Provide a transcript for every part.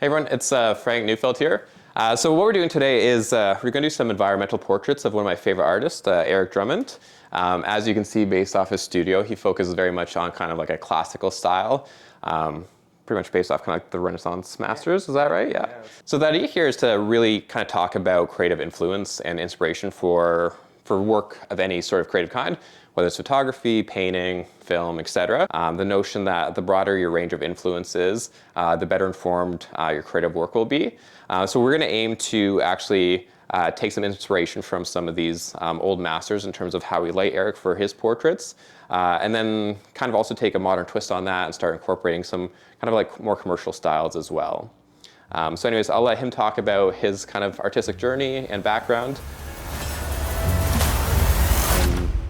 Hey everyone, it's Frank Neufeld here. So what we're doing today is we're going to do some environmental portraits of one of my favorite artists, Eric Drummond. As you can see, based off his studio, he focuses very much on kind of like a classical style. Pretty much based off kind of like the Renaissance masters, is that right? Yeah. So the idea here is to really kind of talk about creative influence and inspiration for work of any sort of creative kind, whether it's photography, painting, film, etc. The notion that the broader your range of influence is, the better informed your creative work will be. So we're going to aim to actually take some inspiration from some of these old masters in terms of how we light Eric for his portraits, and then kind of also take a modern twist on that and start incorporating some kind of like more commercial styles as well. So anyways, I'll let him talk about his kind of artistic journey and background.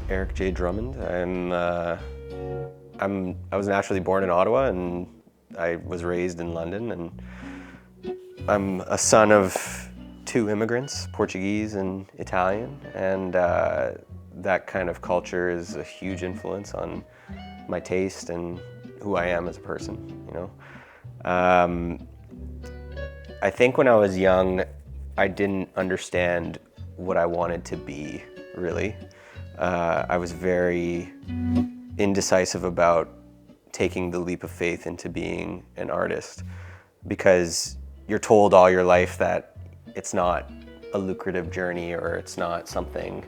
Eric J. Drummond. I was naturally born in Ottawa, and I was raised in London, and I'm a son of two immigrants, Portuguese and Italian, and that kind of culture is a huge influence on my taste and who I am as a person, you know. I think when I was young, I didn't understand what I wanted to be, really. I was very indecisive about taking the leap of faith into being an artist, because you're told all your life that it's not a lucrative journey, or it's not something,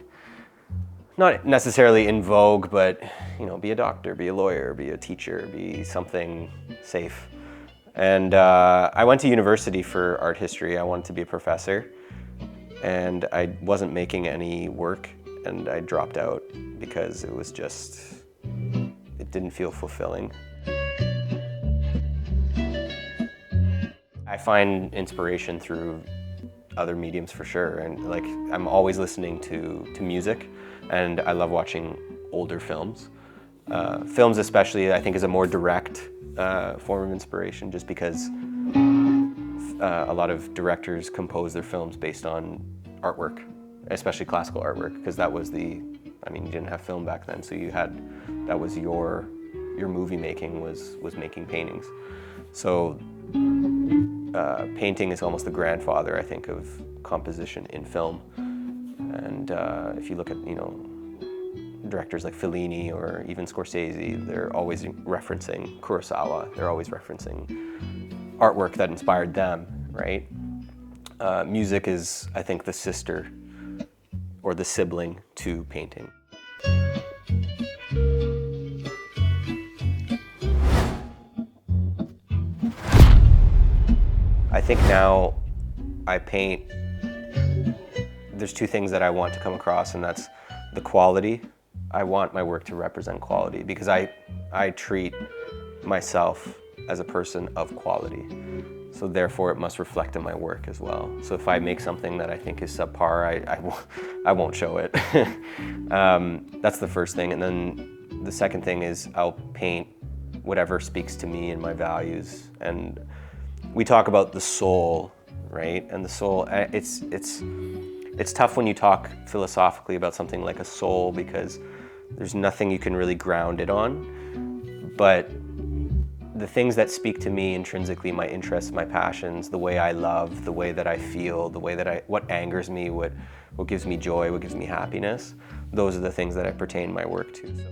not necessarily in vogue, but you know, be a doctor, be a lawyer, be a teacher, be something safe. And I went to university for art history. I wanted to be a professor, and I wasn't making any work. And I dropped out because it was just, it didn't feel fulfilling. I find inspiration through other mediums for sure, and like I'm always listening to music, and I love watching older films. Films especially, I think, is a more direct form of inspiration, just because a lot of directors compose their films based on artwork, especially classical artwork, because that was you didn't have film back then, so that was your movie making was making paintings. So painting is almost the grandfather, I think, of composition in film. And if you look at, you know, directors like Fellini or even Scorsese, they're always referencing Kurosawa, they're always referencing artwork that inspired them, right? Music is, I think, the sister or the sibling to painting. I think now I paint, there's two things that I want to come across, and that's the quality. I want my work to represent quality, because I treat myself as a person of quality. So therefore it must reflect in my work as well. So if I make something that I think is subpar, I won't show it. That's the first thing. And then the second thing is I'll paint whatever speaks to me and my values. And we talk about the soul, right? And the soul, it's tough when you talk philosophically about something like a soul, because there's nothing you can really ground it on. But the things that speak to me intrinsically, my interests, my passions, the way I love, the way that I feel, the way that what angers me, what gives me joy, what gives me happiness, those are the things that I pertain my work to. So.